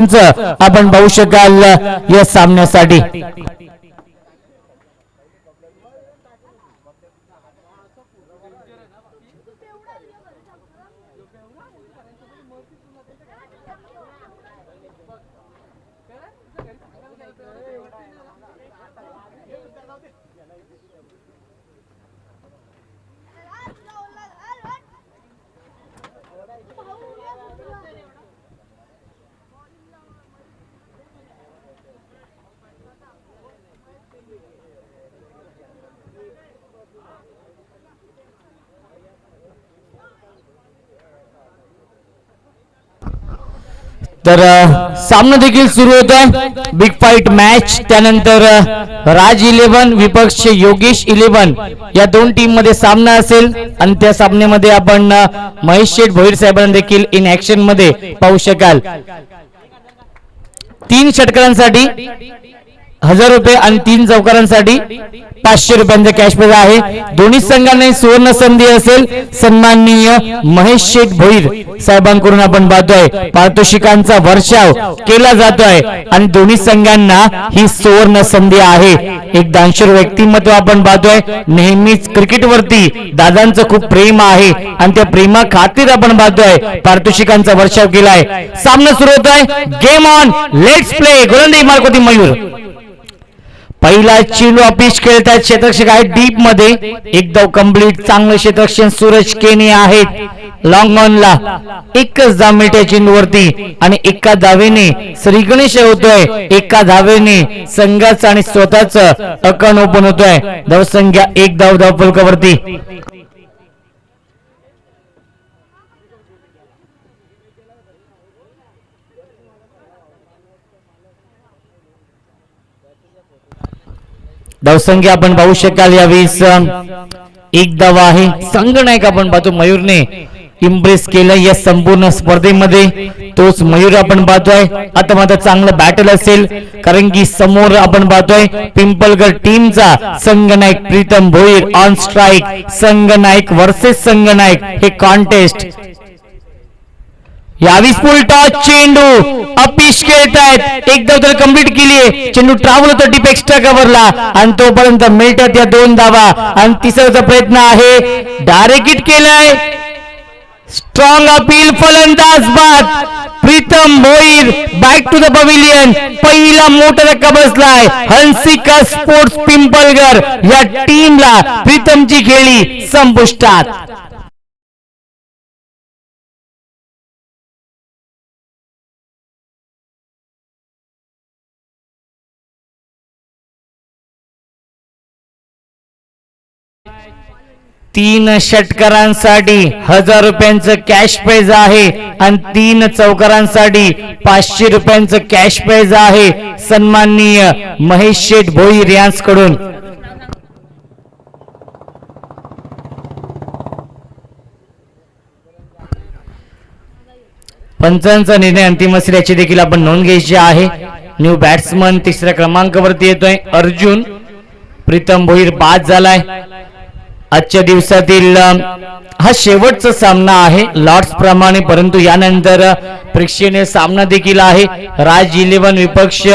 आपण पाहू शकाल या सामन्यासाठी। तर सामना देखील सुरू होता, बिग फाइट मॅच। त्यानंतर राज 11 विपक्ष योगेश 11 या दोन टीम मध्ये सामना असेल आणि त्या सामन्यामध्ये आपण महेश शेठ भोईर साहेबांना देखील इन ऍक्शन मध्ये पाहू शकाल। 3 षटकारांसाठी 1000 रुपये आणि 3 चौकारांसाठी 500 रुपयांचा कॅश प्राइज आहे। दोन्ही संघांना सुवर्ण संधी असेल। सन्माननीय महेश शेठ भोईर साहेबांकडून आपण पाहतोय पारितोषिकांचा वर्षाव केला जातोय आणि दोन्ही संघांना ही सुवर्ण संधी आहे। एक दानशूर व्यक्तिमत्व आपण पाहतोय, नेहमीच क्रिकेटवरती दादांचं खूप प्रेम आहे आणि त्या प्रेमा खातीर आपण पाहतोय पारितोषिकांचा वर्षाव केलाय। सामना सुरू होतोय, गेम ऑन, लेट्स प्ले। गोलंदाजी मार्कोती मयूर पहिला चेंडू अपीच खेळतात, क्षेत्ररक्षक आहे डीप मध्ये, एक धाव कंप्लीट। चांगलं क्षेत्ररक्षण सूरज केनी आहेत लॉंग ऑन ला। एकच धाव मिळते चेंडूवरती आणि एका धावेने श्री गणेश होतोय, एका धावेने संघाचं आणि स्वतःचं अकाउंट ओपन होतोय। धावसंख्या 1 धाव धावफलकावरती। धावसंख्या आपण पाहू शकाल यावेळेस 1 धाव आहे। संघनायक आपण पाहतो मयूरने इम्प्रेस केलं या संपूर्ण स्पर्धेमध्ये, तोच मयूर आपण पाहतोय। आता मात्र चांगलं बॅटल असेल कारण की समोर आपण पाहतोय पिंपलगड टीमचा संघनायक प्रीतम भोईर ऑन स्ट्राइक। संघनायक वर्सेस संघनायक हे कॉन्टेस्ट। यावेळेस फुल टॉस चेंडू अपीच खेळतायत, एक धाव तर कंप्लीट केलीये। चेंडू ट्रॅव्हल होतो डीप एक्स्ट्रा कव्हरला आणि तोपर्यंत मिळतात या 2 धावा आणि तिसऱ्याचा प्रयत्न आहे, डायरेक्ट हिट केलाय। स्ट्रॉंग अपील, फलंदाज बाद। Pritam Bhoir back to the pavilion. पहिला मोठा धक्का बसलाय हंसिका स्पोर्ट्स पिंपलगड या टीमला। प्रीतमची खेळी संपुष्टात। तीन षटकारांसाठी 1000 रुपयांचं कॅश प्राइज आहे आणि 3 चौकारांसाठी 500 रुपयांचं कॅश प्राइज आहे सन्माननीय महेश शेठ भोईर यांच्याकडून। पंचांचा निर्णय अंतिम असेल याची देखील आपण नोंद घ्यायची आहे। न्यू बॅट्समन 3ऱ्या क्रमांकावरती येतोय अर्जुन। प्रीतम भोईर बाद झालाय। आजच्या दिवसातील हा शेवटचा सामना आहे लॉर्ड्स प्रमाणे, परंतु यानंतर प्रेक्षणीय सामना देखील आहे। राज 11 विपक्ष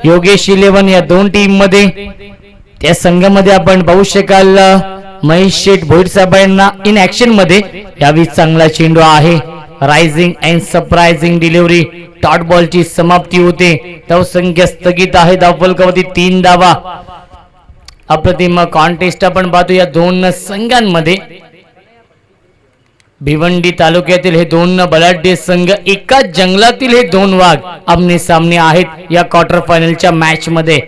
योगेश 11 या 2 टीम मध्ये। त्या संघामध्ये आपण पाहू शकाल महेश शेठ भोईर साहेबांना इन ऍक्शन मध्ये। यावेळी चांगला चेंडू आहे, rising and surprising delivery. Dot बॉलची समाप्ती होते, धावसंख्या स्थगित आहे धावफलकावरती 3 धावा। अप्रतिम कॉन्टेस्ट आपण पाहतो या 2 संघांमध्ये। भिवंडी तालुक्यातील हे 2 बलाढ्य संघ, एकाच जंगलातील हे 2 वाघ आमने सामने आहेत या क्वार्टर फायनलच्या मॅच मध्ये।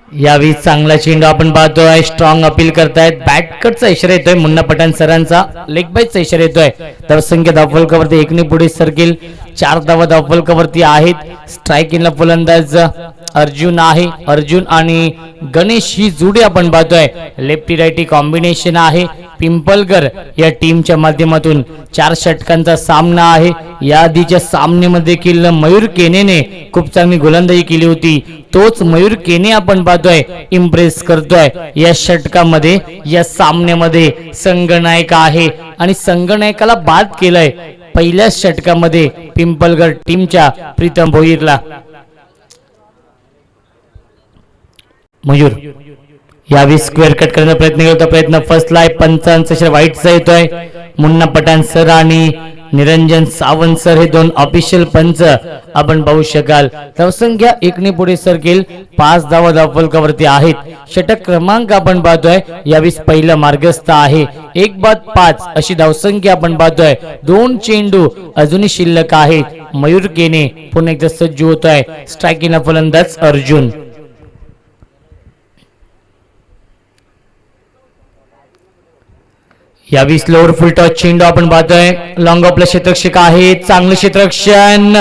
यावेळी चांगला चेंडू आपण पाहतोय, स्ट्रॉंग अपील करतायत, बॅट कटचा इशारा येतोय, मुन्ना पठाण सरांचा लेग बाईचा इशारा येतोय। धावसंख्या धावफलकावरती 1 ने पुढे सरकेल। 4 धावा धावफलकावरती आहेत. स्ट्रायकिंगला फलंदाज अर्जुन आहे. अर्जुन आणि गणेश ही जोडी आपण पाहतोय. लेफ्टी राईटी कॉम्बिनेशन आहे. पिंपलगर या टीमच्या माध्यमातून 4 षटकांचा सामना आहे. या आधीच्या सामन्यामध्ये देखील मयूर केनेने खूप चांगली गोलंदाजी केली होती. तोच मयूर केने आपण पाहतोय इम्प्रेस करतोय या षटकामध्ये. या सामन्यामध्ये संघनायक आहे आणि संघनायकाला बाद केलंय पहिल्या षटकामध्ये पिंपलगर टीमच्या प्रीतम भोईरला. मयूर यावेळी स्क्वेअर कट करण्याचा प्रयत्न करतो. प्रयत्न फसलाय. पंचांचा वाईटचा येतोय. मुन्ना पठाण सर आणि निरंजन सावंत सर हे दोन ऑफिशियल पंच आपण पाहू शकाल. धावसंख्या 1 पुढे सरकेल. 5 धावा धावफलकावरती आहेत. षटक क्रमांक आपण पाहतोय यावेळी पहिला मार्गस्थ आहे. 1-5 अशी धावसंख्या आपण पाहतोय. 2 चेंडू अजूनही शिल्लक आहेत. मयूर केने पुन्हा एकदा सज्ज होतोय. स्ट्रायकिंगला फलंदाज अर्जुन. यावेळी स्लोअर फुल टॉस चेंडू आपण पाहतोय. लॉंग ऑफला क्षेत्ररक्षक आहे. चांगलं क्षेत्ररक्षण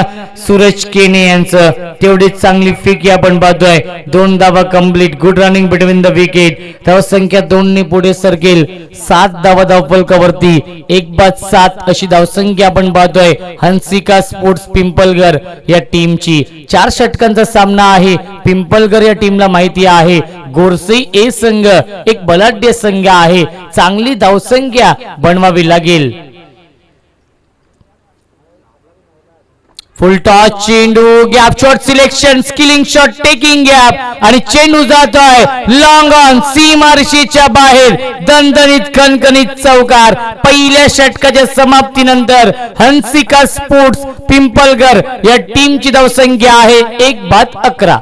सूरज केने यांचं. तेवढीच चांगली फेकी आपण पाहतोय. 2 धावा complete. Good running between the wicket. धावसंख्या 2 पुढे सरकेल. 7 धावा धावफलकावरती. 1-7 अशी धावसंख्या आपण पाहतोय हंसिका स्पोर्ट्स पिंपलगर या टीमची. 4 षटकांचा सामना आहे. पिंपलगर या टीमला माहिती आहे गोरसई ए संघ एक बलाढ्य संघ आहे. चांगली धावसंख्या बनवावी लागेल. फुल टॉस चेंडू. Gap shot selection. Skilling shot taking gap आणि चेंडू जातोय लॉंग ऑन सीमारेषेच्या बाहेर. दणदणीत खणखणीत चौकार. पहिल्या षटकाच्या समाप्तीनंतर हंसिका स्पोर्ट्स पिंपलगर या टीमची धावसंख्या आहे 1-11.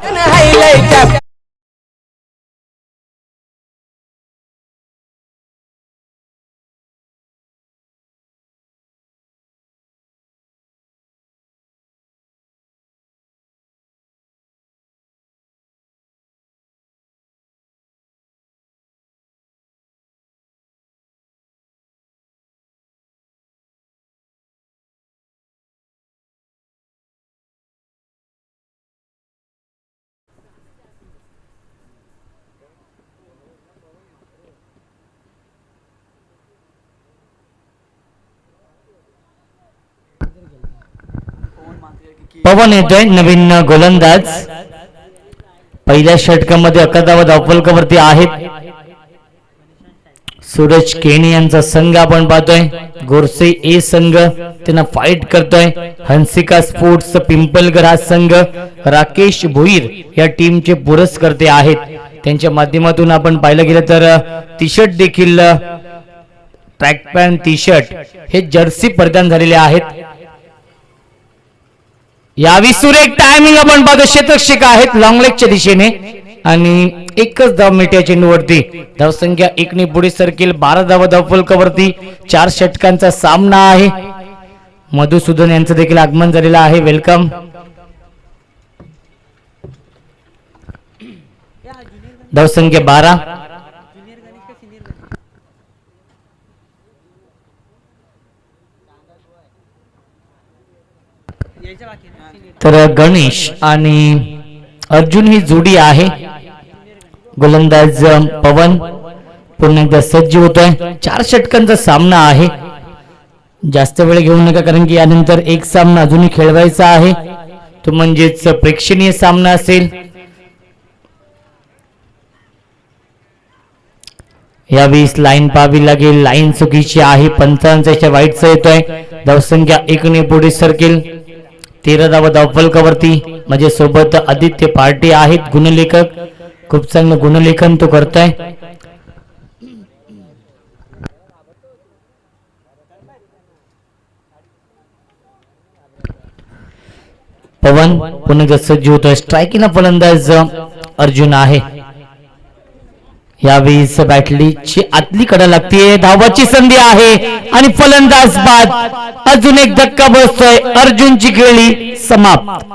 पवन येतोय नवीन गोलंदाज. पहिल्या षटकामध्ये 11 धावा धावफलकावरती आहेत. सूरज केणी यांचा संघ आपण पाहतोय. गोरसे ए संघ त्यांना फाईट करतोय. हंसिका स्पोर्ट्स पिंपलगर हा संघ राकेश भोईर या टीमचे पुरस्कर्ते आहेत. त्यांच्या माध्यमातून आपण पाहिलं गेलं तर टी शर्ट देखील ट्रॅक पॅन्ट टी शर्ट हे जर्सी परिधान झालेले आहेत. यावी सुरेख टायमिंग आपण पाहतो. क्षेत्ररक्षक आहेत लॉंग लेगच्या दिशेने आणि एकच धाव मिळते चेंडूवरती. धावसंख्या 1 पुढे सरकेल. 12 धावा धावफलकावरती. 4 षटकांचा सामना आहे. मधुसूदन यांचं देखील आगमन झालेलं आहे. वेलकम. धावसंख्या 12. तर गणेश आणि अर्जुन ही जोडी आहे. गोलंदाज पवन पुन्हा एकदा सज्ज होतोय. 4 षटकांचा सामना आहे. जास्त वेळ घेऊ नका कारण की यानंतर एक सामना अजूनही खेळवायचा आहे. तो म्हणजेच प्रेक्षणीय सामना असेल. यावेळी लाईन पाहावी लागेल. लाईन चुकीची आहे. 55 वाईटचा येतोय. धावसंख्या 1 पुढे सरकेल. 13 धावा धावफलकावरती. माझ्या सोबत आदित्य पार्टी आहेत गुणलेखक. खूप चांगलं गुणलेखन तो करताय. पवन पुन्हा सज्ज होतोय. स्ट्रायकिंगला फलंदाज अर्जुन आहे. यावेळी बॅटलीची आतली कडा लागते. धावाची संधी आहे आणि फलंदाज बाद. अजून एक धक्का बसतोय. अर्जुनची खेळी समाप्त.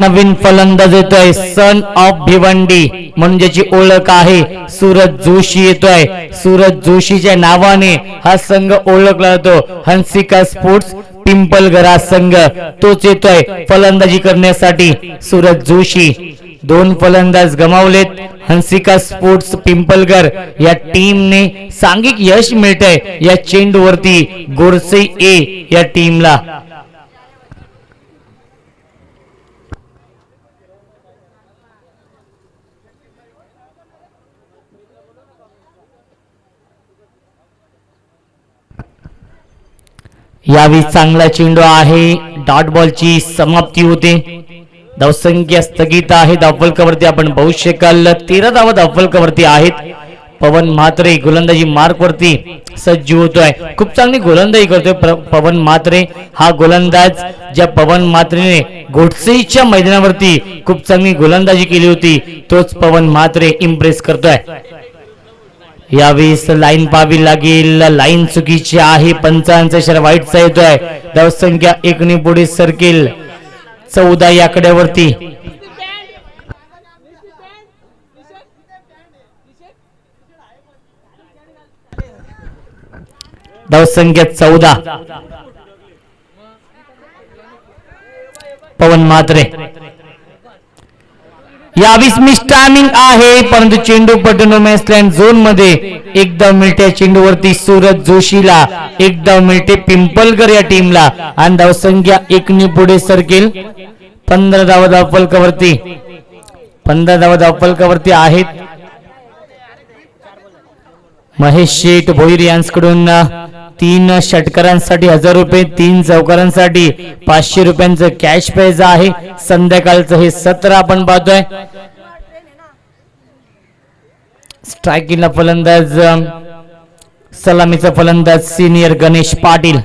नवीन फलंदाज येतोय सन ऑफ भिवंडी म्हणून ज्याची ओळख आहे सूरज जोशी येतोय. सूरज जोशीच्या नावाने हा संघ ओळखला जातो. हंसिका स्पोर्ट्स पिंपलगरा संघ तोच येतोय फलंदाजी करण्यासाठी. सूरज जोशी. दोन फलंदाज गमावलेत. हंसिका स्पोर्ट्स पिंपलगर या टीमने सांघिक यश मिळतंय या चेंडूवरती गोरसे ए या टीमला. यावेळी चांगला चेंडू आहे. डॉट बॉलची समाप्ती होते. धावसंख्या स्थगित आहे. धावफलकावरती आपण बघू शकाल 13 धावा धावफलकावरती आहेत. पवन म्हात्रे गोलंदाजी मार्क वरती सज्ज होतोय. खूप चांगली गोलंदाजी करतोय पवन म्हात्रे. हा गोलंदाज ज्या पवन म्हात्रेने घोटसेच्या मैदानावरती खूप चांगली गोलंदाजी केली होती तोच पवन म्हात्रे इम्प्रेस करतोय. यावेळेस लाईन पाहावी लागेल. लाईन चुकीची आहे. पंचांचा इशारा वाईटचा येतोय. धावसंख्या 1 ने पुढे सरकेल 14 या आकड्यावरती. धावसंख्या 14. पवन म्हात्रे. यावेळेस मिस टायमिंग आहे परंतु चेंडू पटनो मॅचलँड झोन मध्ये एक धाव मिळते. चेंडूवरती सूरज जोशीला एक धाव मिळते पिंपलगर या टीमला आणि धावसंख्या 1 ने पुढे सरकेल. 15 धावा धावफलकावरती. 15 धावा धावफलकावरती आहेत. महेश शेठ भोईर यांच्याकडून 3 षटकारांसाठी 1000 रुपये, 3 चौकारांसाठी 500 रुपयांचं कॅश प्राइज आहे. संध्याकाळचं हे सत्र आपण पाहतोय. स्ट्रायकिंगला फलंदाज सलामीचा फलंदाज सिनियर गणेश पाटील.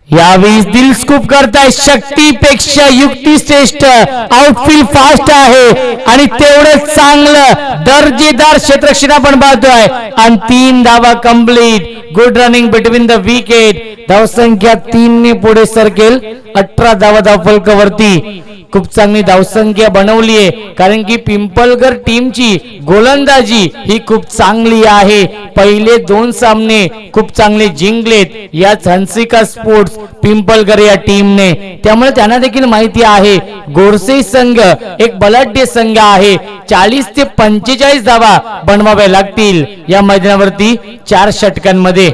यावेळी दिल स्कूप करताय. शक्तीपेक्षा युक्ती श्रेष्ठ. आउटफील्ड फास्ट आहे आणि तेवढंच चांगलं दर्जेदार क्षेत्ररक्षण आपण पाहतोय आणि 3 धावा complete. Good running between the wicket. धावसंख्या 3 ने पुढे सरकेल. 18 धावा धावफलकावरती. खूप चांगली धावसंख्या बनवली आहे कारण की पिंपलगर टीमची गोलंदाजी ही खूप चांगली आहे. पहिले 2 सामने खूप चांगले जिंकलेत याच हंसिका स्पोर्ट्स पिंपलगर या टीमने. त्यामुळे त्यांना देखील माहिती आहे गोरसे संघ एक बलाढ्य संघ आहे. 40 ते 45 धावा बनवाव्या लागतील या मैदानावरती 4 षटकांमध्ये.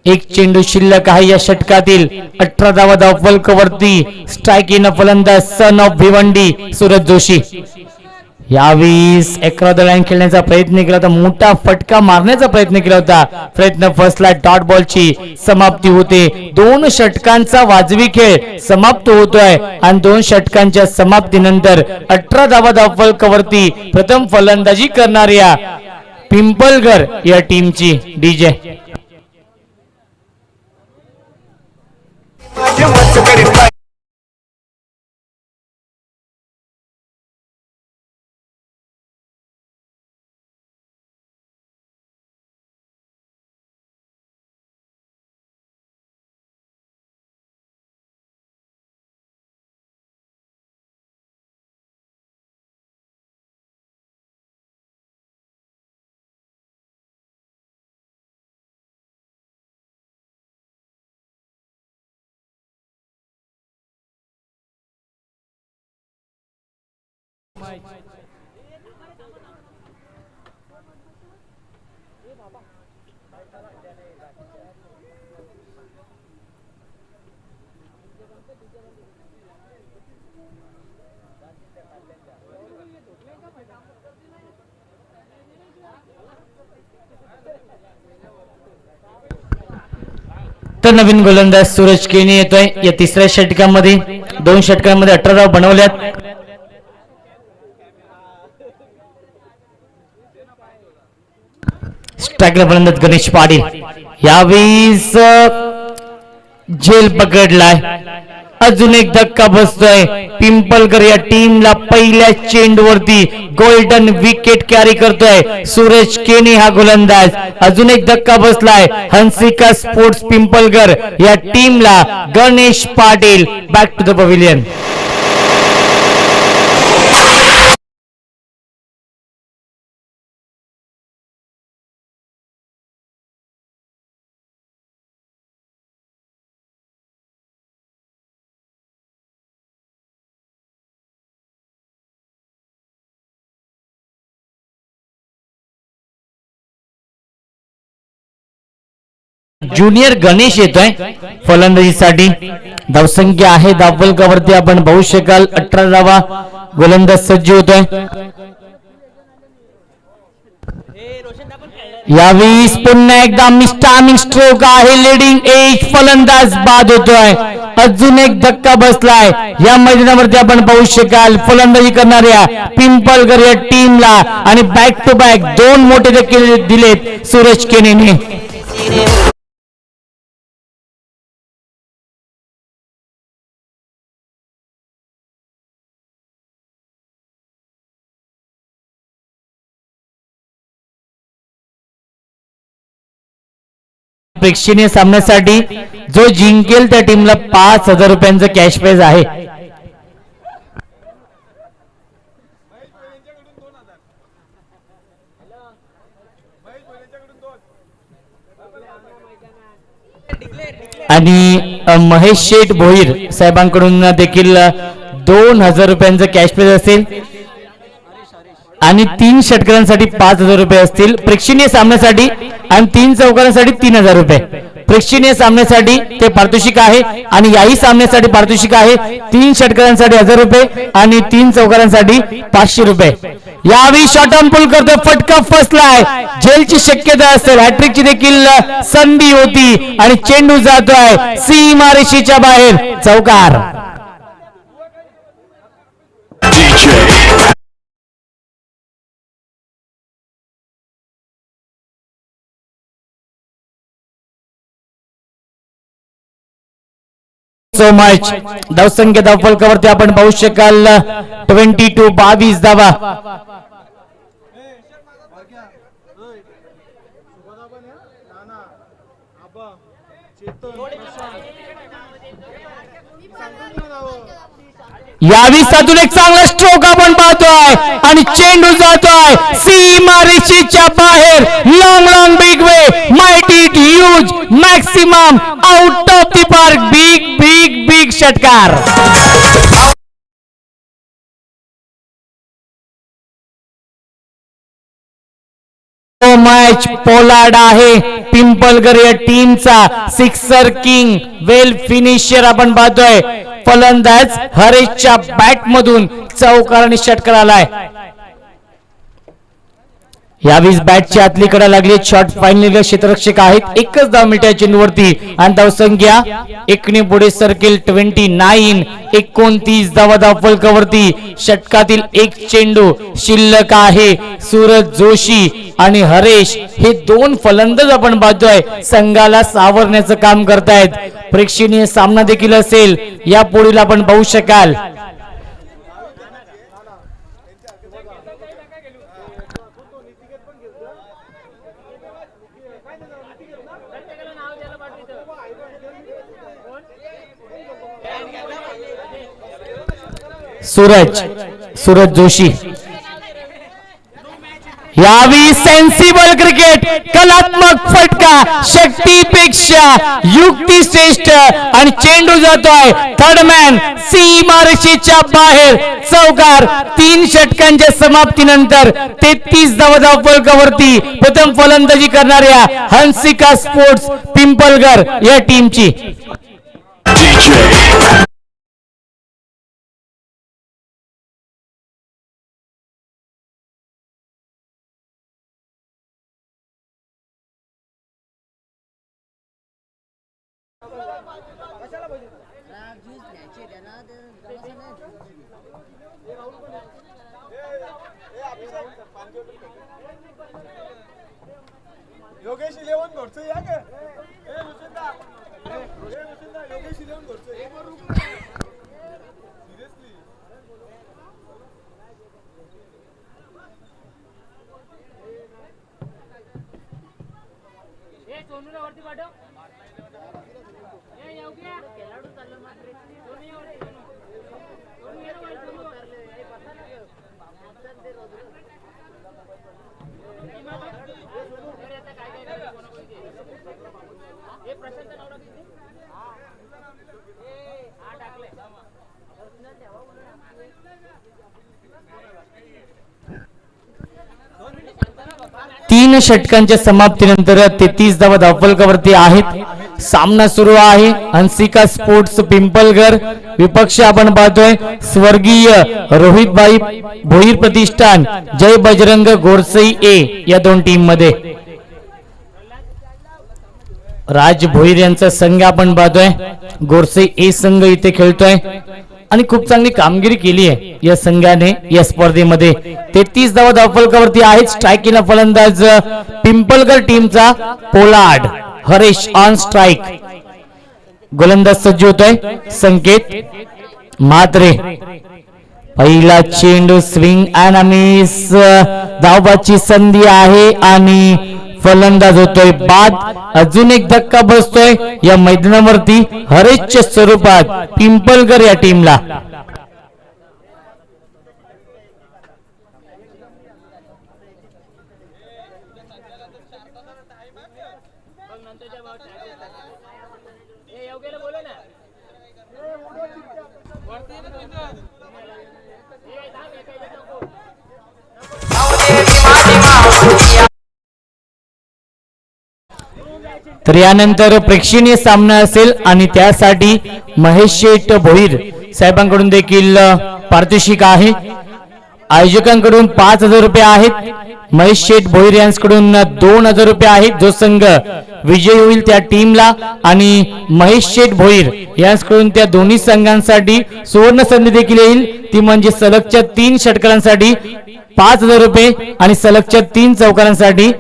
एक चेंडू शिल्लक आहे या षटकातील. 18 धावा धावफलकावरती. स्ट्रायकिंग फलंदाज सन ऑफ भिवंडी सूरज जोशी. यावेळेस 11 लाईन खेळण्याचा प्रयत्न केला होता. मोठा फटका मारण्याचा प्रयत्न केला होता. प्रयत्न फसला. डॉट बॉलची समाप्ती होते. 2 षटकांचा वाजवी खेळ समाप्त होतोय आणि 2 षटकांच्या समाप्तीनंतर 18 धावा धावफलकावरती प्रथम फलंदाजी करणाऱ्या पिंपलगर या टीमची डीजे. तर नवीन गोलंदाज सूरज केनी येतोय या तिसऱ्या षटकामध्ये. 2 षटकांमध्ये 18 धावा बनवल्यात. स्ट्रायकला फलंदाज गणेश पाटील. यावेळी झेल पकडलाय. अजून एक धक्का बसतोय. पिंपलकर या टीमला पहिल्या चेंडूवरती गोल्डन विकेट कॅरी करतोय सूरज केनी हा गोलंदाज. अजून एक धक्का बसलाय हंसिका स्पोर्ट्स पिंपलकर या टीमला. Ganesh Patil back to the pavilion. Junior Ganesh येतोय फलंदाजीसाठी. धावसंख्या आहे धावफलकावरती आपण पाहू शकाल 18 धावा. गोलंदाज सज्ज होतोय. यावेळी पुन्हा एकदा मिस्टामिंग स्ट्रोक आहे. लीडिंग एज फलंदाज बाद होतोय. अजून एक धक्का बसलाय या मैदानावरती आपण पाहू शकाल फलंदाजी करणाऱ्या पिंपलकर या टीमला. आणि बॅक टू बॅक 2 मोठे धक्के दिलेत सूरज केनेने. प्रेक्षणीय सामन्यासाठी जो जिंकेल त्या टीमला 5,000 रुपयांचं कॅश प्राइज आहे. आणि महेश शेठ भोईर साहेबांकडून देखील 2,000 रुपयांचं कॅश प्राइज असेल. आणि 3 षटकारांसाठी 5,000 रुपये असतील प्रेक्षणीय सामन्यासाठी. आणि 3 चौकारांसाठी 3,000 रुपये. प्रेक्षणीय सामन्यासाठी ते पारितोषिक आहे. आणि याही सामन्यासाठी पारितोषिक आहे 3 षटकारांसाठी 1,000 रुपये आणि 3 चौकारांसाठी 500 रुपये. यावेळी शॉट ऑन पुल करतो. फटका फसलाय. झेलची शक्यता असेल. हॅट्रिकची देखील संधी होती. आणि चेंडू जातोय सीमारेषेच्या बाहेर. चौकार. So much. धावसंख्या धावफलकावरती आपण पाहू शकाल 22 धावा. यावी साधून एक चांगला स्ट्रोक आपण पाहतोय. आणि चेंडू जातोय सीमारेषेच्या बाहेर. Long long big way mighty huge maximum out of the park. Big big big षटकार. मॅच पोलार्ड आहे पिंपलकर या टीमचा. सिक्सर किंग वेल फिनिशर आपण पाहतोय. फलंदाज हरेशच्या बॅट मधून चौकार आणि षटकार आलाय. यावेळी बॅटची आतली कडा लागली. शॉट फायनल क्षेत्ररक्षक आहेत. एकच धाव मिळते चेंडूवरती. आणि धावसंख्या एकने पुढे सर्कल 29. 29 धावा धावफलकावरती. षटकातील एक चेंडू शिल्लक आहे. सूरज जोशी आणि हरेश हे 2 फलंदाज आपण पाहतोय संघाला सावरण्याचं काम करतायत. प्रेक्षणीय सामना देखील असेल. या पुढील आपण पाहू शकाल सूरज जोशी. यावेळी सेन्सिबल क्रिकेट. कलात्मक फटका. शक्तीपेक्षा युक्ती श्रेष्ठ. आणि चेंडू जातोय थर्डमॅन सीमारेषेच्या बाहेर. चौकार. 3 षटकांच्या समाप्तीनंतर 33 धावा धावफलकावरती. प्रथम फलंदाजी करणाऱ्या हंसिका स्पोर्ट्स पिंपलकर या टीमची. योगेश 11 घरचं या का ए मुसिंदा योगेश 11 घरचं एक बार रुक सिरियसली तीन षटकांच्या समाप्तीनंतर 33 धावा धावफलकावरती आहेत. सामना सुरू आहे. हंसिका स्पोर्ट्स पिंपलगर विपक्ष आपण पाहतोय स्वर्गीय रोहितभाई भोईर प्रतिष्ठान जय बजरंग गोरसई ए या दोन टीम मध्ये. राज भोईर यांचा संघ आपण पाहतोय. गोरसई ए संघ इथे खेळतोय आणि खूप चांगली कामगिरी केली आहे या संघाने या स्पर्धेमध्ये. 33 धावा धावफलकावरती आहेत. स्ट्रायकिंगला फलंदाज पिंपलगर टीमचा पोलार्ड हरेश ऑन स्ट्राइक. गोलंदाज सज्ज होतोय संकेत म्हात्रे. पहिला चेंडू स्विंग अँड मिस. धावबाची संधी आहे आणि फलंदाज होतोय बाद. अजून एक धक्का बसतोय या मैदानावरती हरेशच्या स्वरूपात पिंपलगर या टीमला. तर यानंतर प्रेक्षणीय सामना असेल आणि त्यासाठी महेश शेठ भोईर साहेबांकडून देखील पारितोषिक आहे. आयोजकांकडून 5,000 रुपये आहेत. महेश शेठ भोईर यांच्याकडून 2,000 रुपये आहेत. जो संघ विजयी होईल त्या टीमला आणि महेश शेठ भोईर यांच्याकडून त्या दोन्ही संघांसाठी सुवर्ण संधी देखील येईल. ती म्हणजे सलगच्या 3 षटकारांसाठी 5,000 रुपये आणि सलगच्या 3 चौकारांसाठी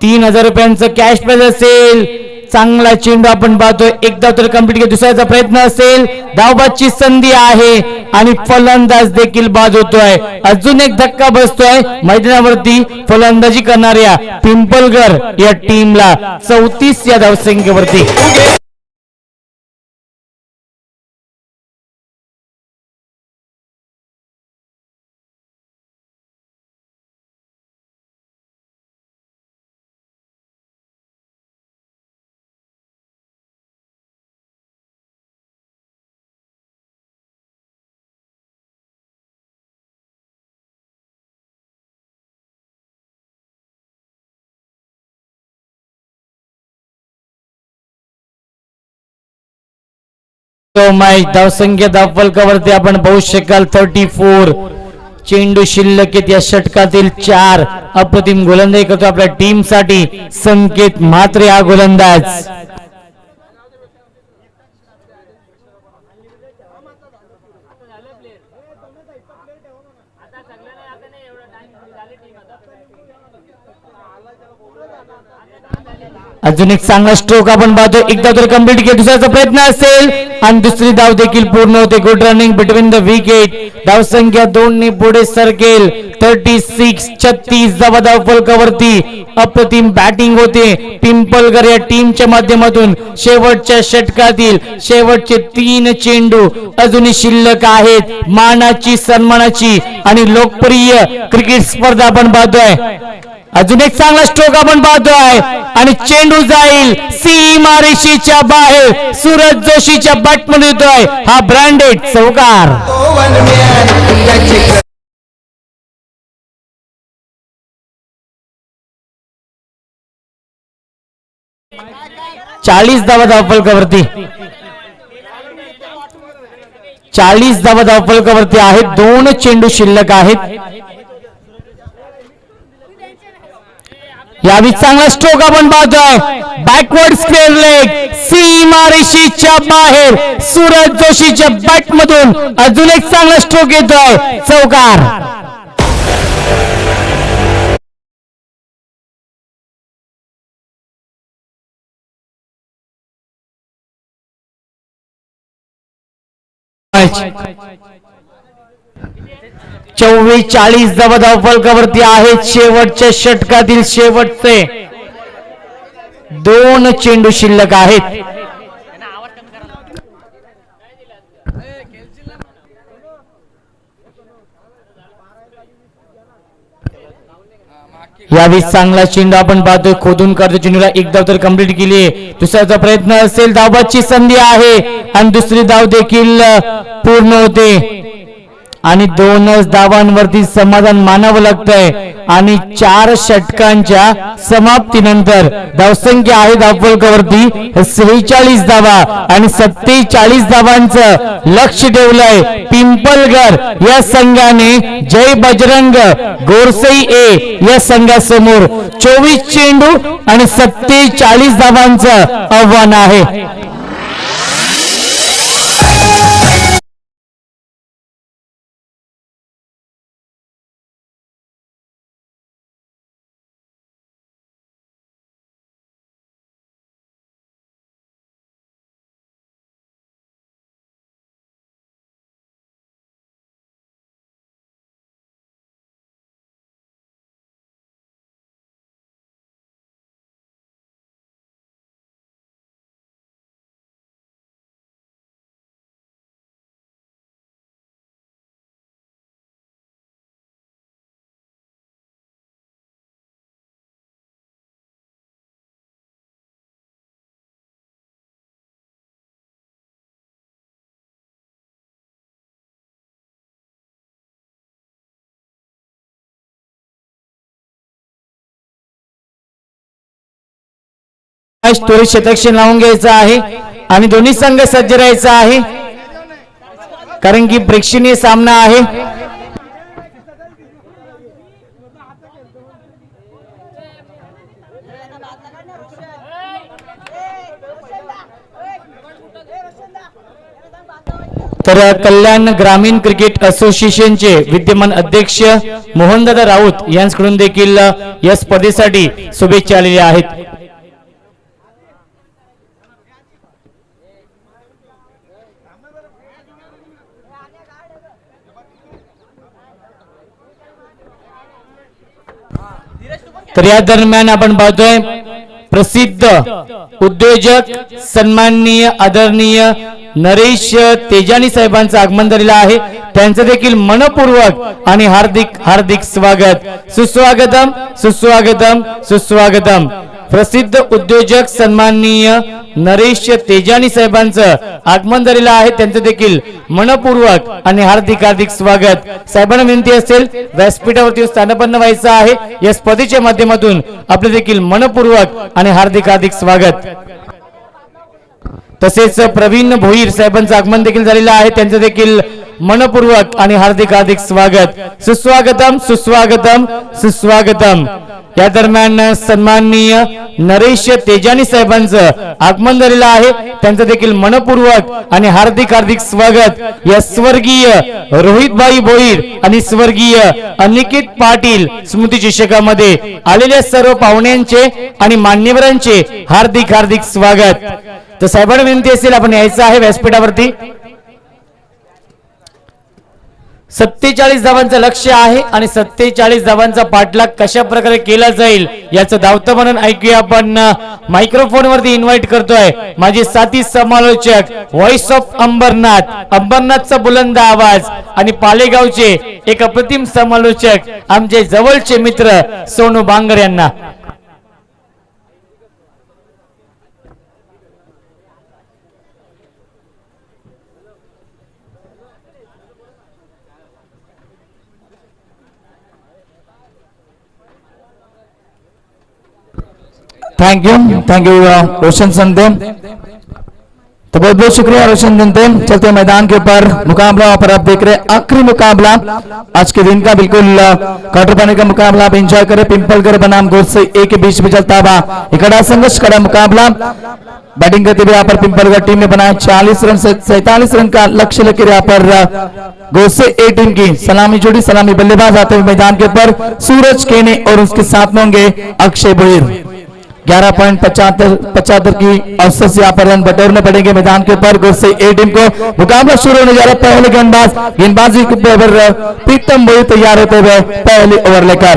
3,000 रुपयांचं कॅश प्राइज असेल. चांगला चेंडू आपण पाहतोय. एकदा तर कंप्लीट केला. दुसऱ्याचा प्रयत्न असेल. धावबाची संधी आहे आणि फलंदाज देखील बाद होतोय. अजून एक धक्का बसतोय मैदानावरती फलंदाजी करणाऱ्या पिंपलगर या टीमला 34 या धावसंख्येवरती. धावसंख्या धावफलकावरती आपण पाहू शकाल 34. चेंडू शिल्लक या षटकातील 4. अप्रतिम गोलंदाजी करतो आपल्या टीम साठी संकेत म्हात्रे हा गोलंदाज. अजून एक चांगला स्ट्रोक आपण पाहतो. एकदा तर कंप्लीट केला. दुसऱ्याचा प्रयत्न असेल आणि दुसरी धाव देखील पूर्ण होते. Good running between the wicket. धावसंख्या 2 ने पुढे सरकेल. 36 धावा धावफलकावरती अप्रतिम बॅटिंग होते पिंपलगर या टीमच्या माध्यमातून. शेवटच्या षटकातील शेवटचे 3 चेंडू अजूनही शिल्लक आहेत. मानाची सन्मानाची आणि लोकप्रिय क्रिकेट स्पर्धा आपण पाहतोय. अजून एक चांगला स्ट्रोक आपण पाहतोय आणि चेंडू जाईल सीमारेषेच्या बाहेर. सूरज जोशीच्या बॅटमध्ये येतोय हा ब्रँडेड चौकार. 40 धावा धावफलकावरती. 40 धावा धावफलकावरती आहेत. 2 चेंडू शिल्लक आहेत. यावेळी चांगला स्ट्रोक आपण पाहतोय. बॅकवर्ड स्क्वेअर लेग सीमारेषेच्या बाहेर. सूरज जोशीच्या बॅट मधून अजून एक चांगला स्ट्रोक येतोय चौकार. चौवेचाळीस 40 धावा धावफलकावरती आहेत. शेवटच्या षटकातील शेवटचे 2 चेंडू शिल्लक आहेत. यावेळी चांगला चेंडू आपण पाहतोय, खोदून करतो चेंडूला, एक धाव तर कंप्लीट केली आहे. दुसऱ्याचा प्रयत्न असेल, धावबाची संधी आहे आणि दुसरी धाव देखील पूर्ण होते आणि 2 धावांवरती समाधान मानावं लागतंय. आणि 4 षटकांच्या समाप्तीनंतर धावसंख्या आहे धावफलकावरती 46 धावा आणि 47 धावांचं लक्ष ठेवलंय पिंपलगर या संघाने जय बजरंग गोरसई ए या संघासमोर. 24 चेंडू आणि 47 धावांचं आव्हान आहे. त्वरित क्षेत्ररक्षण लावून घ्यायचं आहे आणि दोन्ही संघ सज्ज राहायचा आहे, कारण की प्रेक्षणीय सामना आहे. तर कल्याण ग्रामीण क्रिकेट असोसिएशनचे विद्यमान अध्यक्ष मोहनदादा राऊत यांच्याकडून देखील या स्पर्धेसाठी शुभेच्छा आलेल्या आहेत. तर या दरम्यान आपण पाहतोय प्रसिद्ध उद्योजक सन्माननीय आदरणीय नरेश तेजानी साहेबांचं आगमन झालेलं आहे. त्यांचं देखील मनपूर्वक आणि हार्दिक हार्दिक स्वागत. सुस्वागतम सुस्वागतम सुस्वागतम. प्रसिद्ध उद्योजक सन्माननीय नरेश तेजानी साहेबांचं आगमन झालेलं आहे. त्यांचं देखील मनपूर्वक आणि हार्दिक हार्दिक स्वागत. साहेबांना विनंती असेल व्यासपीठावरती स्थानपन्न व्हायचं आहे. या स्पर्धेच्या माध्यमातून आपले देखील मनपूर्वक आणि हार्दिक हार्दिक स्वागत. तसेच प्रवीण भोईर साहेबांचं आगमन देखील झालेलं आहे. त्यांचं देखील मनपूर्वक आणि हार्दिक हार्दिक स्वागत. सुस्वागतम सुस्वागतम सुस्वागतम. या दरम्यान सन्माननीय नरेश तेजानी साहेबांचं आगमन झालेलं आहे. त्यांचं देखील मनपूर्वक आणि हार्दिक हार्दिक स्वागत. या स्वर्गीय रोहितभाई भोईर आणि स्वर्गीय अनिकेत पाटील स्मृती चषकामध्ये आलेल्या सर्व पाहुण्यांचे आणि मान्यवरांचे हार्दिक हार्दिक स्वागत. तर साहेबांना विनंती असेल आपण यायचं आहे व्यासपीठावरती. 47 धावांचं लक्ष्य आहे आणि 47 धावांचा पाठलाग कशा प्रकारे केला जाईल याचं धावतं म्हणून ऐकूया. आपण मायक्रोफोन वरती इन्व्हाइट करतोय माझे साथी समालोचक व्हॉइस ऑफ अंबरनाथ, अंबरनाथचा बुलंद आवाज आणि पालेगावचे एक अप्रतिम समालोचक आमचे जवळचे मित्र सोनू बांगर यांना. Thank you Roshan संते। तो बहुत बहुत शुक्रिया रोशन संते। चलते मैदान के ऊपर मुकाबला पर आप देख रहे हैं आखिरी मुकाबला आज के दिन का, बिल्कुल क्वार्टर फाइनल का मुकाबला आप एंजॉय करें। पिंपलगर बनाम गोरसई ए के बीच में चलता हुआ एक कड़ा संघर्ष, कड़ा मुकाबला। बैटिंग करते हुए यहाँ पर पिंपलगर टीम ने बनाया 40 रन से 47 रन का लक्ष्य लेकर यहाँ पर गोरसई ए टीम की सलामी जोड़ी, सलामी बल्लेबाज आते हुए मैदान के ऊपर सूरज केने और उसके साथ में होंगे अक्षय भोईर। 11.75 की औसत से यहाँ पर रन बटोरने पड़ेंगे मैदान के ऊपर गोरसई ए टीम को। मुकाबला शुरू होने जा रहा है। पहले गेंदबाजी के ऊपर प्रीतम भोईर तैयार होते हुए पहले ओवर लेकर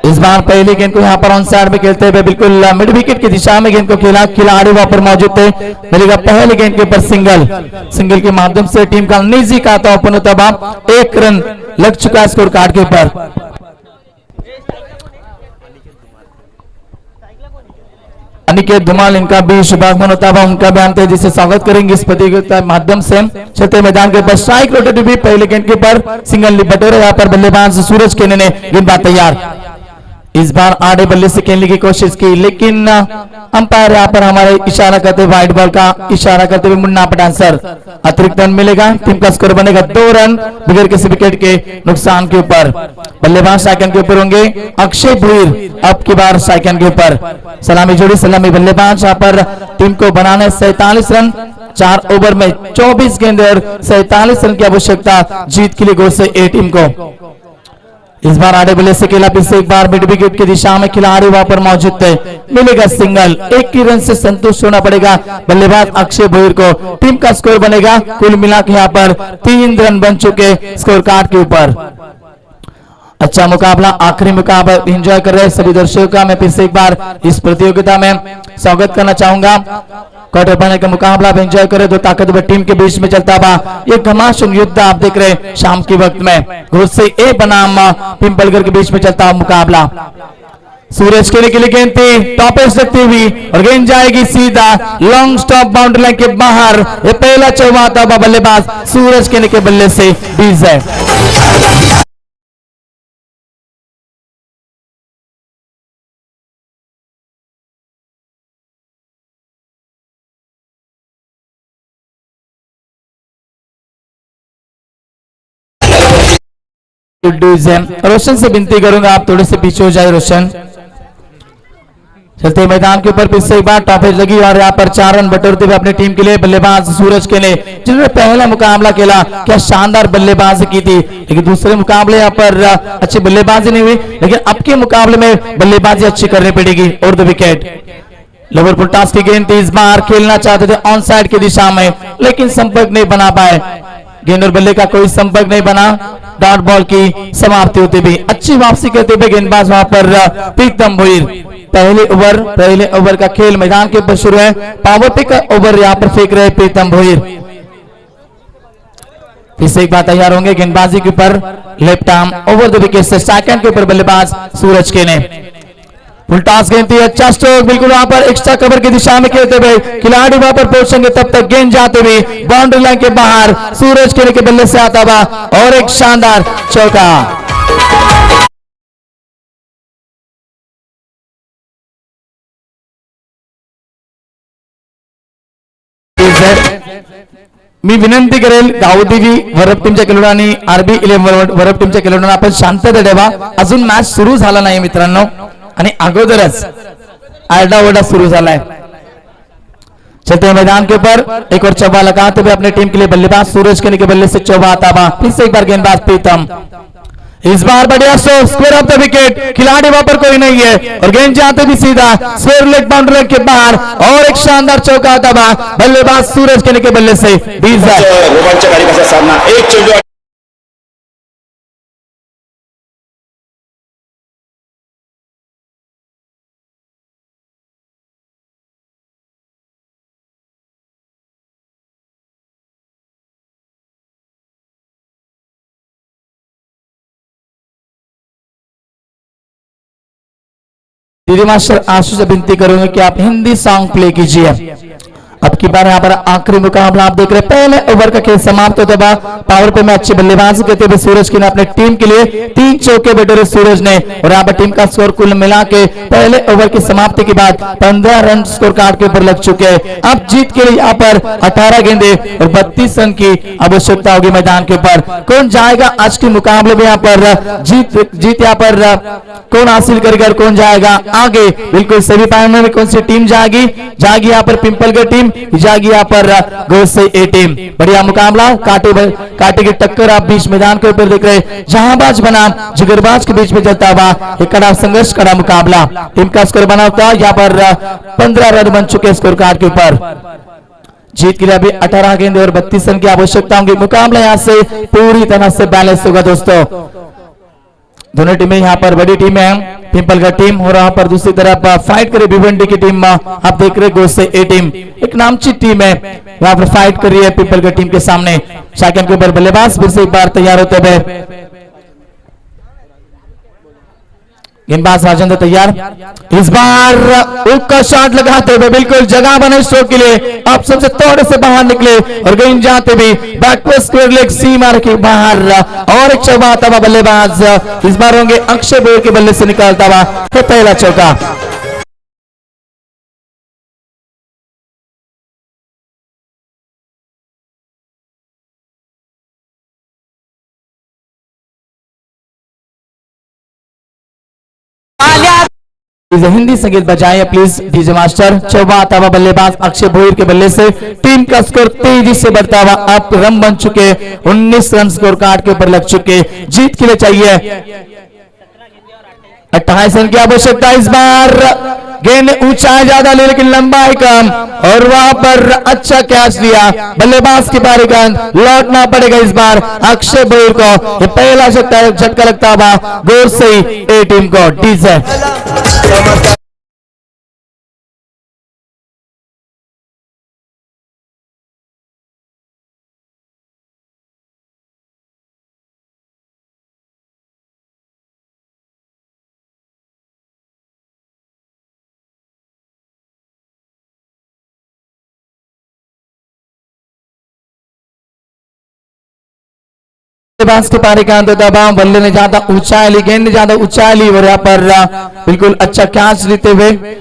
इस बार पहले गेंद को यहाँ पर ऑन साइड में खेलते हुए बिल्कुल मिड विकेट की दिशा में गेंद को खेला, खिलाड़ी वहां पर मौजूद थे। मिलेगा पहले गेंद के ऊपर सिंगल के माध्यम से टीम का निजी खाता ओपन तबाह 1 रन लग चुका है स्कोर कार्ड के ऊपर। अनिकेत धुमाल इनका भी शुभागमन होता है, उनका भी तेजी से स्वागत करेंगे इस प्रतियोगिता के माध्यम से। चलते मैदान के ऊपर स्ट्राइक रोटेटिव भी पहले गेंद के ऊपर सिंगल लिपटे यहाँ पर बल्लेबाज सूरज केने ने गेंदबाज तैयार। इस बार आड़े बल्ले से खेलने की कोशिश की, लेकिन अंपायर यहाँ पर हमारे इशारा करते हुए व्हाइट बॉल का इशारा करते हुए मुन्ना पटांसर अतिरिक्त रन मिलेगा। टीम का स्कोर बनेगा 2 रन बगैर किसी विकेट के नुकसान के ऊपर। बल्लेबाज साइकिल के ऊपर होंगे अक्षय भुईर, अब की बार साइकिल के ऊपर सलामी जोड़ी सलामी बल्लेबाज यहाँ पर टीम को बनाने 47 रन 4 ओवर में 24 गेंद और 47 रन की आवश्यकता जीत के लिए गोल से ए टीम को। इस बार आड़े बल्ले से खेला, फिर से एक बार मिड विकेट की दिशा में खिलाड़ी वहां पर मौजूद थे। मिलेगा सिंगल, 1 की रन से संतुष्ट होना पड़ेगा बल्लेबाज अक्षय भुईर को। टीम का स्कोर बनेगा कुल मिला के यहाँ पर 3 रन बन चुके स्कोर कार्ड के ऊपर। अच्छा मुकाबला, आखिरी मुकाबला एंजॉय कर रहे सभी दर्शकों का मैं फिर से एक बार इस प्रतियोगिता में स्वागत करना चाहूंगा। क्वार्टर फाइनल का मुकाबला एंजॉय करे, 2 ताकतवर टीम के बीच में चलता हुआ ये घमासान युद्ध आप देख रहे शाम के वक्त में घोष से ए बनाम पिंपलगढ़ के बीच में चलता हुआ मुकाबला। सूरज खेलने के लिए गेंद थी टॉप एज रखती हुई और गेंद जाएगी सीधा लॉन्ग स्टॉप बाउंड्री लाइन के बाहर। ये पहला चौवाता हुआ बल्लेबाज सूरज खेलने के बल्ले से 20 है। रोशन से विनती करूंगा आप थोड़े से पीछे हो जाए रोशन। चलते मैदान के ऊपर फिर से एक बार टॉपेज लगी और यहाँ पर 4 रन बटोरते हुए अपनी टीम के लिए बल्लेबाज सूरज के लिए, जिन्होंने पहला मुकाबला खेला क्या शानदार बल्लेबाजी की थी, लेकिन दूसरे मुकाबले यहाँ पर अच्छी बल्लेबाजी नहीं हुई, लेकिन अब के मुकाबले में बल्लेबाजी अच्छी करनी पड़ेगी। और 2 विकेट लोअर फुल टॉस की गेंद थी, इस बार खेलना चाहते थे ऑन साइड की दिशा में, लेकिन संपर्क नहीं बना पाए। गेंद और बल्ले का कोई संपर्क नहीं बना, डॉट बॉल की समाप्ति होती हुई अच्छी वापसी करते हुए गेंदबाज वहां पर प्रीतम भुईर। पहले ओवर का खेल मैदान के ऊपर शुरू है, पावर पिक का ओवर यहाँ पर फेंक रहे प्रीतम भुईर। फिर से एक बार तैयार होंगे गेंदबाजी के ऊपर left arm over the wicket से सेकंड के ऊपर बल्लेबाज सूरज के ने फुल टॉस गेंद थी, अच्छा स्ट्रोक बिल्कुल वहां पर एक्स्ट्रा कवर की दिशा में खेलते हुए खिलाड़ी वहां पर पहुंचेंगे, तब तक गेंद जाते हुए बाउंड्री लाइन के बाहर सूरज के बल्ले से आता हुआ और एक शानदार चौका। मी विनंती करेल गावदेवी वरप टीमच्या खेळाडूंनी RB 11 वरप टीमच्या खेळाडूंना आपण शांतता ठेवा, अजून मॅच सुरू झाला नाही मित्रांनो आणि अगोदरच आरडाओरडा शुरू झालाय। चलते मैदान के ऊपर एक और चौबा लगाते हुए अपने टीम के लिए बल्लेबाज सूरज के बल्ले से चौबा आता हुआ, फिर से एक बार गेंदबाज प्रीतम। इस बार बढ़िया स्क्वायर ऑफ द विकेट, खिलाड़ी वहां पर कोई नहीं है और गेंद जाते भी सीधा स्क्वायर लेग बाउंड्री के बाहर और एक शानदार चौका आता हुआ बल्लेबाज सूरज के बल्ले से 20 है। रोमांचकारी असा सामना, एक चेंडू दीदी मास्टर आशु से विनती करूंगा कि आप हिंदी सॉन्ग प्ले कीजिए। अब की बार यहाँ पर आखिरी मुकाबला आप देख रहे हैं, पहले ओवर का खेल समाप्त होते बाद पावर पे में अच्छी बल्लेबाजी करते हुए सूरज ने अपने टीम के लिए 3 चौके बैठे सूरज ने, और यहाँ पर टीम का स्कोर कुल मिला के पहले ओवर की समाप्ति के बाद 15 रन स्कोर कार्ड के ऊपर लग चुके हैं। अब जीत के लिए यहाँ पर 18 गेंदे और 32 रन की आवश्यकता होगी मैदान के ऊपर। कौन जाएगा आज के मुकाबले में यहाँ पर जीत यहाँ पर कौन हासिल करेगा, कौन जाएगा आगे, बिल्कुल सेमीफाइनल में कौन सी टीम जाएगी यहाँ पर पिंपलगढ़ टीम जाएगी यहाँ पर गोस से ए टीम। बढ़िया मुकाबला, काटे की टक्कर आप बीच मैदान के ऊपर देख रहे, जहांबाज बनाम जिगरबाज के बीच में चलता हुआ एक कड़ा संघर्ष, कड़ा मुकाबला। टीम का स्कोर बना होता है यहाँ पर 15 रन बन चुके स्कोर कार्ड के ऊपर। जीत के लिए अभी 18 गेंदे और 32 रन की आवश्यकता होगी। मुकाबला यहाँ से पूरी तरह से बैलेंस होगा दोस्तों, दोनों टीमें यहाँ पर बड़ी टीम है। पिंपल का टीम और वहां पर दूसरी तरफ फाइट करे भिवंडी की टीम। आप देख रहे गोल से ए टीम एक नामची टीम है, वहां पर फाइट कर रही है पिंपल का टीम के सामने। शाकिन के ऊपर बल्लेबाज फिर से एक बार तैयार होते हुए, गेंदबाज राजेंद्र तैयार, इस बार हुक का शॉट लगाते हुए बिल्कुल जगह बने स्ट्रोक के लिए, आप सबसे थोड़े से बाहर निकले और गेंद जाते भी बैकवर्ड स्क्वायर लेग सीमा रखी बाहर और एक चौका आता हुआ बल्लेबाज इस बार होंगे अक्षय बोर के बल्ले से निकालता हुआ तो पहला चौका। हिंदी संगीत बजाइए प्लीज डीजे मास्टर। चौबा आता हुआ बल्लेबाज अक्षय भोईर के बल्ले से टीम का स्कोर तेजी से बढ़ता हुआ अब रन बन चुके 19 रन स्कोर कार्ड के ऊपर लग चुके। जीत के लिए चाहिए 28 रन की आवश्यकता। इस बार गेंद ऊंचाई ज्यादा ले लेकिन लंबाई कम और वहां पर अच्छा कैच लिया बल्लेबाज की बारी, गेंद लौटना पड़ेगा इस बार अक्षय भोईर को। ये पहला झटका लगता हुआ गोल से ही ए टीम को। डीजे बल्लेबाज के पारी का अंत दबाव, बल्ले ने ज्यादा ऊंचाई ली, गेंद ने ज्यादा ऊंचाई ली और यहाँ पर बिल्कुल अच्छा कैच लेते हुए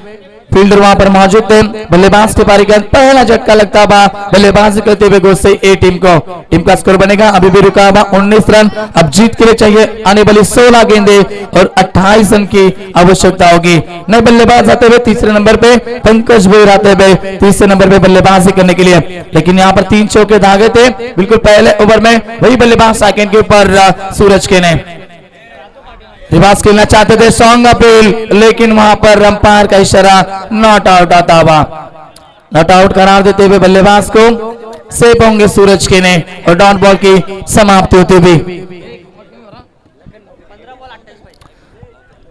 फील्डर वहां पर मौजूद थे। बल्लेबाज के पारी का पहला झटका लगता हुआ बल्लेबाजी करते हुए गोल से ए टीम को। टीम का स्कोर बनेगा अभी भी रुका हुआ 19 रन। अब जीत के लिए चाहिए आने वाली 16 गेंदे और 28 रन की आवश्यकता होगी। नए बल्लेबाज आते हुए तीसरे नंबर पे पंकज भोईर आते हुए तीसरे नंबर पे बल्लेबाजी करने के लिए, लेकिन यहाँ पर 3 चौके धागे थे बिल्कुल पहले ओवर में। वही बल्लेबाज सेकंड के ऊपर सूरज के ने रिवाज खेलना चाहते थे सॉन्ग अपील, लेकिन वहां पर अंपायर का इशारा नॉट आउट आता हुआ। नॉट आउट करार देते हुए बल्लेबाज को सेफ होंगे सूरज के ने और डॉट बॉल की समाप्ति होती हुई।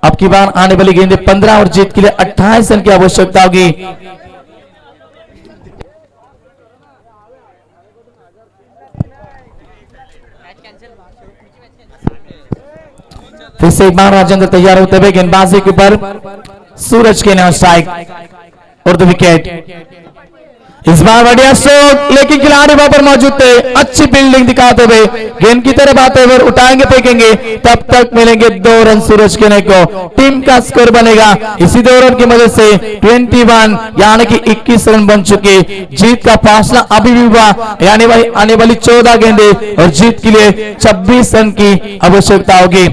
अब की बार आने वाली गेंदें 15 और जीत के लिए 28 रन की आवश्यकता होगी। फिर से एक बार राजेंद्र तैयार होते हुए गेंदबाजी के ऊपर सूरज के ने स्ट्राइक और 2 विकेट। इस बार बढ़िया स्ट्रोक, लेकिन खिलाड़ी वहां पर मौजूद थे, अच्छी फील्डिंग दिखाते हुए गेंद की तरफ आते हुए उठाएंगे फेंकेंगे तब तक मिलेंगे 2 रन सूरज के ने को। टीम का स्कोर बनेगा इसी 2 रन की मदद से 21 यानी कि 21 रन बन चुके। जीत का फासला अभी भी हुआ यानी भाई आने वाली 14 गेंदे और जीत के लिए 26 रन की आवश्यकता होगी।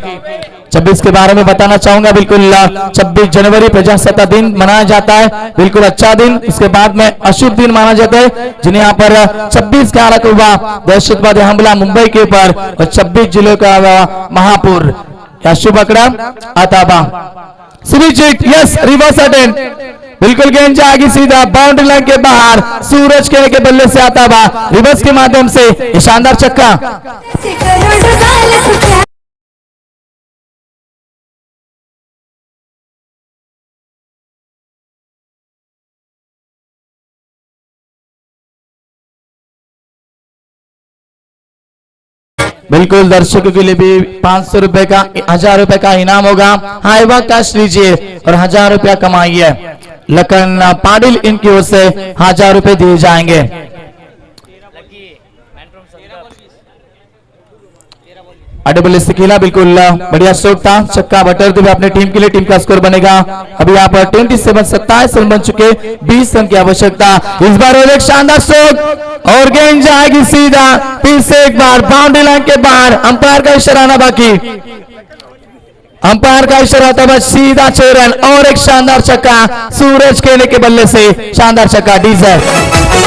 26 के बारे में बताना चाहूंगा, बिल्कुल 26 जनवरी प्रजासत्ताक दिन मनाया जाता है, बिल्कुल अच्छा दिन। इसके बाद में अशुभ दिन माना जाता है, जिन्हें यहाँ पर 26 का आरक हुआ दहशतवादी हमला मुंबई के ऊपर और 26 जिलों का महापुर या शुभ आंकड़ा आताबा सुनिश्चित। यस रिवर्स अटेंड, बिल्कुल गेंद जाएगी सीधा बाउंड्री लाइन के बाहर, सूरज के बल्ले से आता हुआ रिवर्स के माध्यम से शानदार छक्का। बिल्कुल दर्शकों के लिए भी 500 रुपए का 1000 रुपए का इनाम होगा। हाईवा कैश लीजिए और 1000 रुपया कमाइए। लखन पाटिल इनकी ओर से 1000 रुपए दिए जाएंगे। अडबल से खेला, बिल्कुल बढ़िया स्ट्रोक था, छक्का बटरते हुए अपने टीम के लिए। टीम का स्कोर बनेगा अभी यहाँ पर 27 रन बन चुके, 20 रन की आवश्यकता। इस बार और एक शानदार स्ट्रोक और गेंद जाएगी सीधा फिर से एक बार बाउंड्री लाइन के बाहर। अंपायर का इशारा ना बाकी, अंपायर का इशारा था बस सीधा 6 रन और एक शानदार छक्का सूरज केले के बल्ले से, शानदार छक्का। डीजर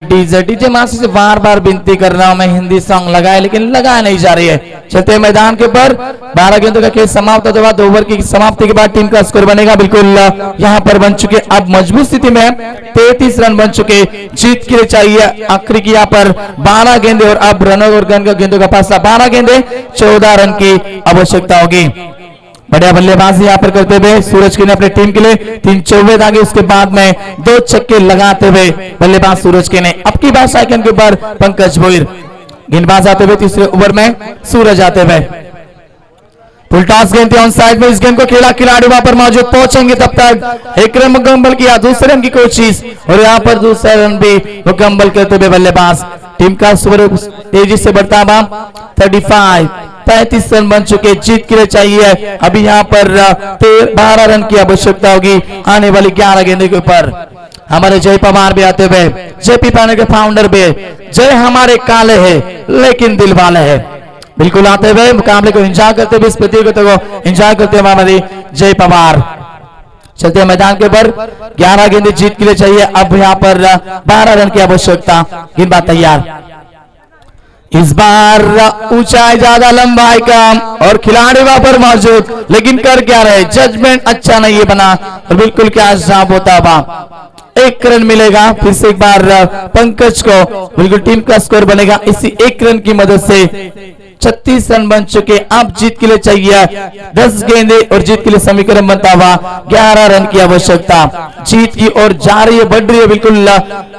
डीजे डीजे मासी से बार बार विनती कर रहा हूं मैं, हिंदी सॉन्ग लगाए लेकिन लगाया नहीं जा रही है। चलते हैं मैदान के ऊपर, 12 गेंदों का खेल समाप्त होने के बाद ओवर की समाप्ति के बाद टीम का स्कोर बनेगा बिल्कुल यहां पर बन चुके अब मजबूत स्थिति में 33 रन बन चुके। जीत के लिए चाहिए आखिरी की यहाँ पर 12 गेंदे और अब रन और गेंदों का फासला 12 गेंदे 14 रन की आवश्यकता होगी। बढ़िया बल्लेबाजी यहाँ पर करते हुए सूरज के ने अपनी टीम के लिए 3 चौवे दागे, उसके बाद में 2 छक्के लगाते हुए बल्लेबाज सूरज के ने अब की बार साइकिल के ऊपर पंकज भोईर, गेंदबाज आते हुए तीसरे ओवर में सूरज आते हुए फुल टॉस गेंद ऑन साइड में। इस गेंद को खेला खिलाड़ी वहां पर मौजूद पहुंचेंगे तब तक एक रन मुकम्मल किया, दूसरे रन की कोशिश और यहाँ पर दूसरा रन भी मुकम्मल करते हुए बल्लेबाज टीम का स्कोर तेजी से बढ़ता हुआ 35 रन बन चुके। जीत के लिए चाहिए अभी यहाँ पर 12 रन की आवश्यकता होगी आने वाली 11 गेंदे के ऊपर। हमारे जय पवार भी आते हुए, जेपी पैनल के फाउंडर भी, जय हमारे काले है लेकिन दिल वाले है, बिल्कुल आते हुए मुकाबले को एंजॉय करते हुए इस प्रतियोगिता को एंजॉय करते हुए हमारे जय पवार। चलते हैं मैदान के ऊपर, 11 गेंदे जीत के लिए चाहिए अब यहाँ पर 12 रन की आवश्यकता। गेंदबाज तैयार, इस बार ऊंचाई ज्यादा लंबाई कम और खिलाड़ी वहां पर मौजूद लेकिन कर क्या रहे, जजमेंट अच्छा नहीं बना और बिल्कुल क्या साफ होता हुआ 1 रन मिलेगा। फिर से एक बार पंकज को बिल्कुल टीम का स्कोर बनेगा इसी 1 रन की मदद से 36 रन बन चुके। अब जीत के लिए चाहिए 10 गेंदे और जीत के लिए समीकरण बनता हुआ 11 रन की आवश्यकता। जीत की ओर जा रही है, बढ़ रही है बिल्कुल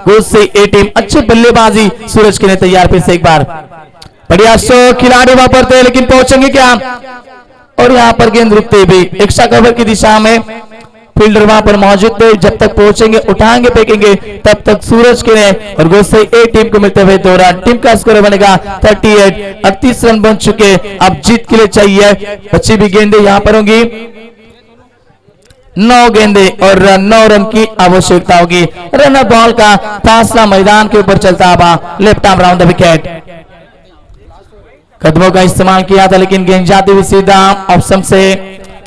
गोल से ए टीम। अच्छी बल्लेबाजी सूरज के लिए तैयार, फिर से एक बार बढ़िया शो खिलाड़ी वहां पर थे लेकिन पहुंचेंगे क्या और यहाँ पर गेंद रुकते भी एक्स्ट्रा कवर की दिशा में फील्डर वहां पर मौजूद थे, जब तक पहुंचेंगे उठाएंगे फेंकेंगे तब तक सूरज के ने और गोल से ए टीम को मिलते हुए 2 रन। टीम का स्कोर बनेगा 38 रन बन चुके। अब जीत के लिए चाहिए बची भी गेंदे यहाँ पर होंगी 9 गेंदे और 9 रन की आवश्यकता होगी। रनर बॉल का फासला मैदान के ऊपर चलता हुआ left arm round the wicket. कदमों का इस्तेमाल किया था लेकिन गेंद जाती हुई सीधा ऑप्शन से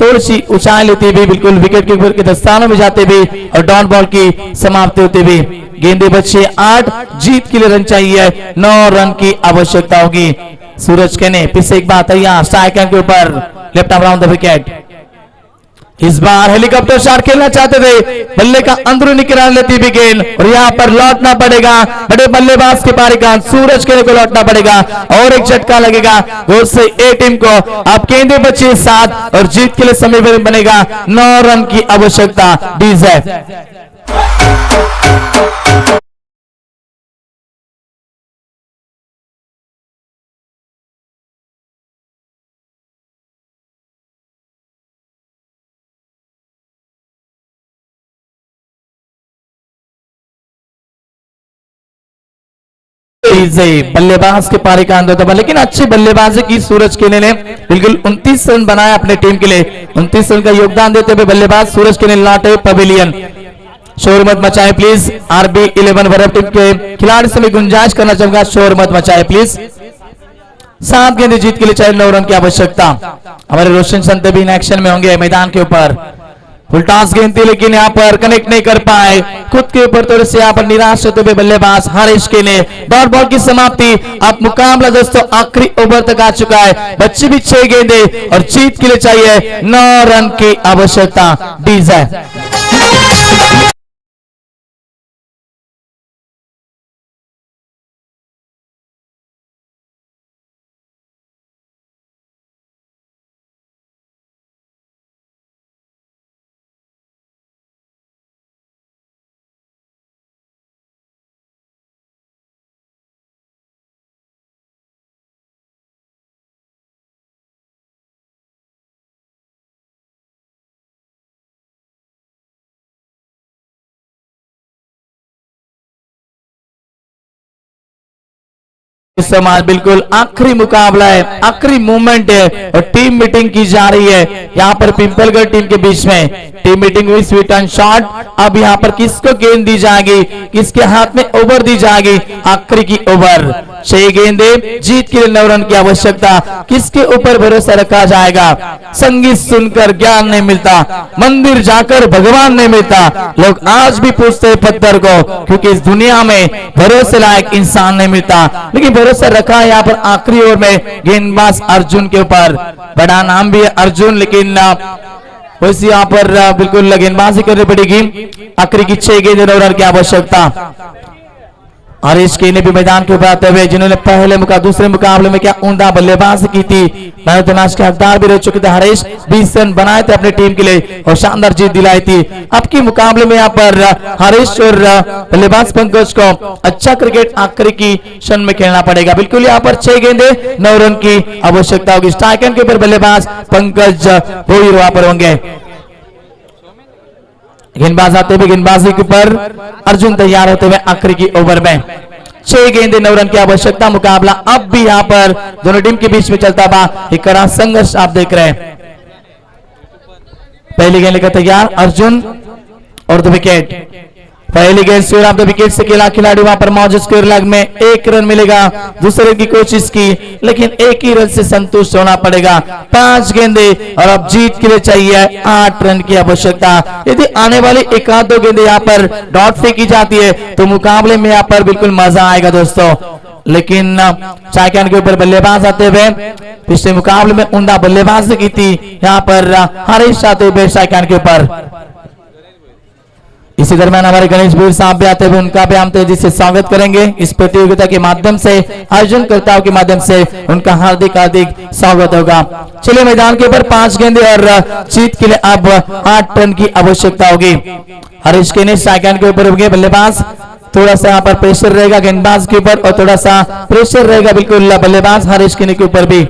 थोड़ी सी ऊंचाई लेती हुई बिल्कुल विकेट के ऊपर के दस्तानों में जाते हुए और डॉट बॉल की समाप्ति होते हुए गेंदे बचे 8। जीत के लिए रन चाहिए 9 रन की आवश्यकता होगी। सूरज के ने फिर से एक बार तैयार, स्ट्राइक के ऊपर left arm round the wicket. Is bar helicopter shot खेलना चाहते थे, बल्ले का अंदरूनी किनारा लेती भी गेंद और यहाँ पर लौटना पड़ेगा बड़े बल्लेबाज के पारी का सूरज के को लौटना पड़ेगा और एक झटका लगेगा गोल से ए टीम को। अब गेंदे बचे 7 और जीत के लिए समीकरण बनेगा 9 रन की आवश्यकता। डीजे बल्लेबाज के पारी का अंदर दबा लेकिन अच्छी बल्लेबाजी की सूरज केने ने बिल्कुल 29 रन बनाया अपने टीम के लिए। 29 रन का योगदान देते हुए बल्लेबाज सूरज केने लौटे पवेलियन। शोर मत मचाए प्लीज, आरबी 11 वर्ल्ड टीम के खिलाड़ी से मैं गुंजाइश करना चाहूंगा शोर मत मचाए प्लीज। 7 गेंदे जीत के लिए चाहिए 9 रन की आवश्यकता। हमारे रोशन संत भी इन एक्शन में होंगे मैदान के ऊपर। फुल टॉस गेंद थी लेकिन यहाँ पर कनेक्ट नहीं कर पाए, खुद के ऊपर थोड़े से यहाँ पर निराश होते हुए बल्लेबाज हरीश के ने डॉट बॉल की समाप्ति। अब मुकाबला दोस्तों आखिरी ओवर तक आ चुका है, बच्चे भी 6 गेंदे और जीत के लिए चाहिए 9 रन की आवश्यकता। डीजे इस समय बिल्कुल आखिरी मुकाबला है, आखिरी मूवमेंट है और टीम मीटिंग की जा रही है यहाँ पर पिंपलगढ़ टीम के बीच में। टीम मीटिंग हुई, स्वीट एंड शॉट। अब यहाँ पर किसको गेंद दी जाएगी, किसके हाथ में ओवर दी जाएगी, आखिरी की ओवर। 6 गेंदे, जीत के लिए 9 रन की आवश्यकता। किसके ऊपर भरोसा रखा जाएगा? संगीत सुनकर ज्ञान नहीं मिलता, मंदिर जाकर भगवान नहीं मिलता। लोग आज भी पूछते हैं पत्थर को, क्योंकि इस दुनिया में भरोसे लायक इंसान नहीं मिलता। लेकिन भरोसा रखा है यहाँ पर आखिरी ओवर में गेंदबाज अर्जुन के ऊपर। बड़ा नाम भी है अर्जुन, लेकिन वैसे यहाँ पर बिल्कुल गेंदबाजी करनी पड़ेगी। आखिरी की 6 गेंद 9 रन की आवश्यकता। हरीश के ने भी मैदान के ऊपर आते हुए, जिन्होंने दूसरे मुकाबले में क्या उम्दा बल्लेबाजी की थी, मैन ऑफ द मैच के हकदार भी रह चुके थे। हरीश 20 रन बनाए थे अपनी टीम के लिए और शानदार जीत दिलाई थी। अब की मुकाबले में यहाँ पर हरीश और बल्लेबाज पंकज को अच्छा क्रिकेट आखिरी की क्षण में खेलना पड़ेगा। बिल्कुल यहाँ पर 6 गेंदे 9 रन की आवश्यकता होगी। स्ट्राइक एंड के ऊपर बल्लेबाज पंकज भोईर वहां पर होंगे। गेंदबाज आते हुए गेंदबाजी के ऊपर अर्जुन तैयार होते हुए आखिरी की ओवर में 6 गेंदे 9 रन की आवश्यकता। मुकाबला अब भी यहाँ पर दोनों टीम के बीच में चलता हुआ एक कड़ा संघर्ष आप देख रहे हैं। पहली गेंद लेकर तैयार अर्जुन और 2 विकेट। पहली गेंद स्कोर ऑफ द विकेट से खिलाड़ी वहां पर मौजूद। स्कोर लग में 1 रन मिलेगा। दूसरे की कोशिश की, लेकिन 1 ही रन से संतुष्ट होना पड़ेगा। 5 गेंदे और अब जीत के लिए चाहिए 8 रन की आवश्यकता। यदि आने वाली 1-2 गेंदे यहाँ पर डॉट फेंकी जाती है तो मुकाबले में यहाँ पर बिल्कुल मजा आएगा दोस्तों। लेकिन चाइकान के ऊपर बल्लेबाज आते हुए पिछले मुकाबले में उम्दा बल्लेबाजी की थी यहाँ पर हरीश आते हुए चाइकान के ऊपर। इसी दरमियान हमारे गणेश वीर साहब भी आते हुए, उनका भी हम तेजी से स्वागत करेंगे इस प्रतियोगिता के माध्यम से, आयोजन कर्ताओं के माध्यम से उनका हार्दिक हार्दिक स्वागत होगा। चलिए मैदान के ऊपर 5 गेंदे और जीत के लिए अब 8 रन की आवश्यकता होगी। हरीश के ने स्ट्राइक के ऊपर होंगे बल्लेबाज। थोड़ा सा यहाँ पर प्रेशर रहेगा गेंदबाज के ऊपर और थोड़ा सा प्रेशर रहेगा बिल्कुल बल्लेबाज हरीश के ऊपर भी।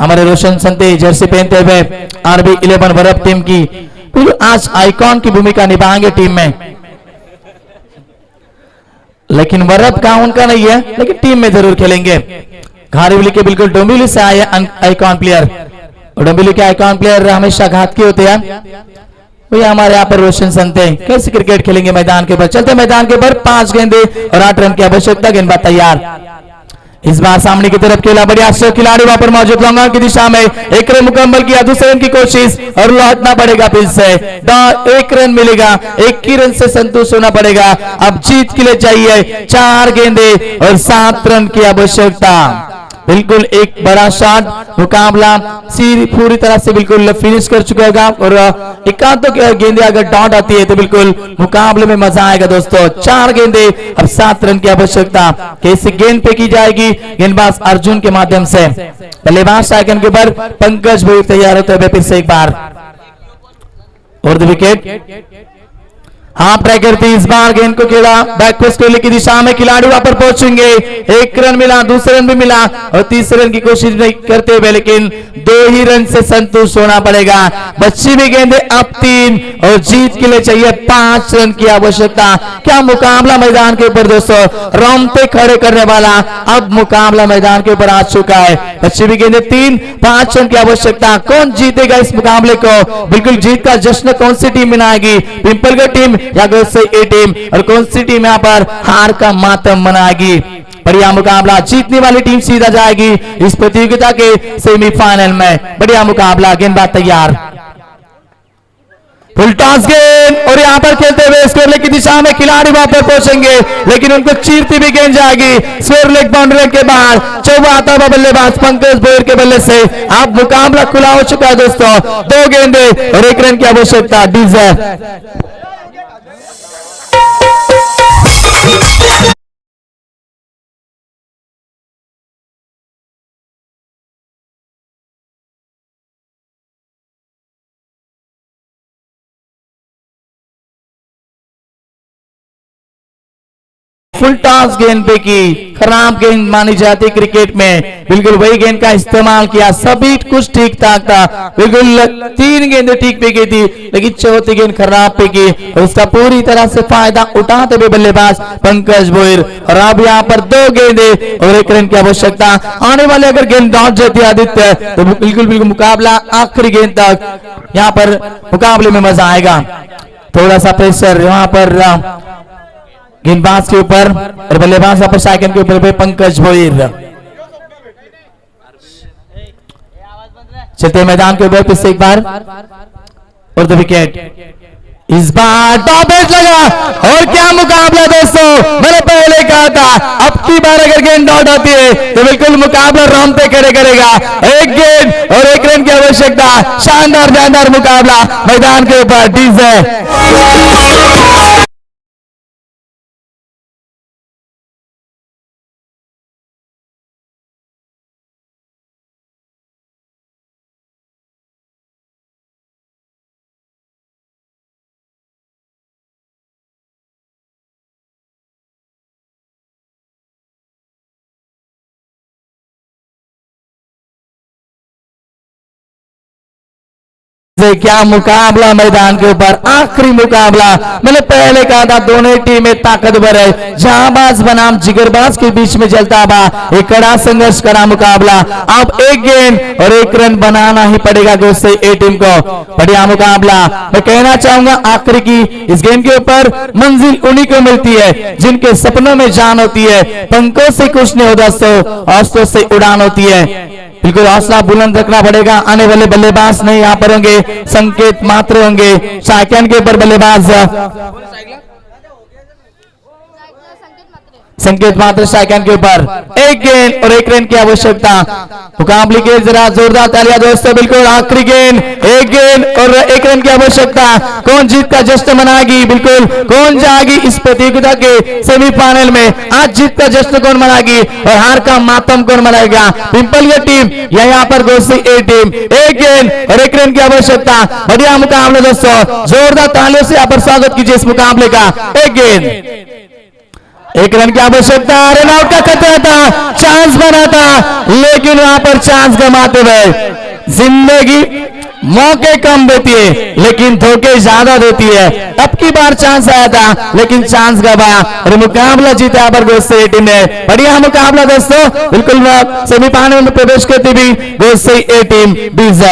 हमारे रोशन संते जर्सी पहनते हुए RB 11 वरप टीम की आज आइकॉन की भूमिका निभाएंगे टीम में। लेकिन वरप का उनका नहीं है, लेकिन टीम में जरूर खेलेंगे। घारीवली के बिल्कुल डोंबिवली से आए आइकॉन प्लेयर। डोंबिवली के आइकॉन प्लेयर हमेशा घातकी होते हैं। भैया हमारे यहाँ पर रोशन संते कैसे क्रिकेट खेलेंगे मैदान के ऊपर। चलते मैदान के ऊपर 5 गेंदे और 8 रन की आवश्यकता। गेंदबाज तैयार। इस बार सामने की तरफ खेला, बढ़िया से खिलाड़ी वहां पर मौजूद। लॉन्ग ऑन की दिशा में 1 रन मुकम्मल किया। दूसरे रन की कोशिश और लौटना पड़ेगा फिर से। 1 रन मिलेगा, 1 ही रन से संतुष्ट होना पड़ेगा। अब जीत के लिए चाहिए 4 गेंदे और 7 रन की आवश्यकता। बिल्कुल एक बड़ा शॉट। मुकाबला पूरी तरह से बिल्कुल फिनिश कर चुका होगा और 1-2 गेंदे अगर डॉट आती है तो बिल्कुल मुकाबले में मजा आएगा दोस्तों। 4 गेंदे अब 7 रन की आवश्यकता। कैसे गेंद पे की जाएगी? गेंदबाज अर्जुन के माध्यम से। बल्लेबाज साइकिल के ऊपर पंकज भोईर तैयार होते हुए फिर से एक बार और 2 विकेट। हाफ ट्राई करती इस बार गेंद को खेला बैकपोस्ट कोहली की दिशा में। खिलाड़ी वहां पर पहुंचेंगे। 1 रन मिला, दूसरे रन भी मिला और तीसरे रन की कोशिश नहीं करते हुए, लेकिन 2 ही रन से संतुष्ट होना पड़ेगा। बच्ची भी गेंदे अब 3 और जीत के लिए चाहिए 5 रन की आवश्यकता। क्या मुकाबला मैदान के ऊपर दोस्तों, रोंगटे खड़े करने वाला अब मुकाबला मैदान के ऊपर आ चुका है। बच्ची भी गेंदे 3, 5 रन की आवश्यकता। कौन जीतेगा इस मुकाबले को? बिल्कुल जीत का जश्न कौन सी टीम मनाएगी? पिंपलगढ़ टीम या ए टीम? और कौन सी टीम यहाँ पर हार का मातम मनाएगी? बढ़िया मुकाबला। जीतने वाली टीम सीधा जाएगी इस प्रतियोगिता के सेमीफाइनल में। बढ़िया मुकाबला। गेंदबाज तैयार। फुल टॉस गेंद और यहाँ पर खेलते हुए स्कोर लेग की दिशा में खिलाड़ी वहां पर पहुंचेंगे, लेकिन उनको चीरती भी गेंद जाएगी स्कोर लेग बाउंड्री के बाहर। चौवा आता हुआ बल्लेबाज पंकज भोईर के बल्ले से अब मुकाबला खुला हो चुका है दोस्तों। 2 गेंदे और 1 रन की आवश्यकता। डीजर फुल टॉस गेंद पे की, खराब गेंद मानी जाती क्रिकेट में, बिल्कुल वही गेंद का इस्तेमाल किया, सभी कुछ ठीक ठाक था, बिल्कुल 3 गेंदें ठीक पे की थी, लेकिन चौथी गेंद खराब पे की और उसका पूरी तरह से फायदा उठाते हुए बल्लेबाज पंकज भोईर। और अब यहाँ पर 2 गेंदें और 1 रन की आवश्यकता। आने वाले अगर गेंद लौट जाती आदित्य तो बिल्कुल मुकाबला आखिरी गेंद तक यहाँ पर मुकाबले में मजा आएगा। थोड़ा सा प्रेशर यहाँ पर गेंदबाज के ऊपर और बल्लेबाज यहाँ पर सेकंड के ऊपर पंकज भोईर। चलते मैदान के ऊपर फिर से एक बार और 2 विकेट। इस बार टॉप एज लगा और क्या मुकाबला दोस्तों, मैंने पहले कहा था अब की बार अगर गेंद आउट होती है तो बिल्कुल मुकाबला रोंगटे खड़े करेगा। 1 गेंद और 1 रन की आवश्यकता, शानदार मुकाबला मैदान के ऊपर। डीजे क्या मुकाबला मैदान के ऊपर, आखिरी मुकाबला। मैंने पहले कहा था दोनों टीमें ताकतवर है, जहांबाज बनाम जिगरबाज के बीच में चलता बा एक कड़ा संघर्ष, कड़ा मुकाबला। अब 1 गेंद और 1 रन बनाना ही पड़ेगा दोस्तों ए टीम को। बढ़िया मुकाबला। मैं कहना चाहूंगा आखिरी की इस गेम के ऊपर मंजिल उन्हीं को मिलती है जिनके सपनों में जान होती है। पंखों से कुछ नहीं होता दोस्तों, हौसलों से उड़ान होती है। बिल्कुल हौसला बुलंद रखना पड़ेगा। आने वाले बल्लेबाज नहीं यहाँ पर होंगे, संकेत मात्र होंगे। सेकंड के ऊपर बल्लेबाज संकेत मात्र सेकंड के ऊपर। 1 गेंद और 1 रन की आवश्यकता। मुकाबले के जरा जोरदार तालियां दोस्तों। बिल्कुल आखिरी गेंद, 1 गेंद और 1 रन की आवश्यकता। कौन जीत का जश्न मनाएगी, बिल्कुल कौन जाएगी इस प्रतियोगिता के सेमीफाइनल में। आज जीत का जश्न कौन मनाएगी और हार का मातम कौन मनाएगा, पिंपलिया टीम या यहाँ पर गोसी ए टीम। 1 गेंद और 1 रन की आवश्यकता। बढ़िया मुकाबला दोस्तों, जोरदार तालियों से यहाँ पर स्वागत कीजिए इस मुकाबले का। 1 गेंद 1 रन की आवश्यकता। रन आउट का खतरा था, चांस बना था, लेकिन वहां पर चांस गंवाते हुए। जिंदगी मौके कम देती है लेकिन धोखे ज्यादा देती है। अब की बार चांस आया था लेकिन चांस गवाया और मुकाबला जीता यहाँ पर गोसे टीम ने। बढ़िया मुकाबला दोस्तों, बिल्कुल सेमीफाइनल में प्रवेश करती भी गोसे ए टीम 20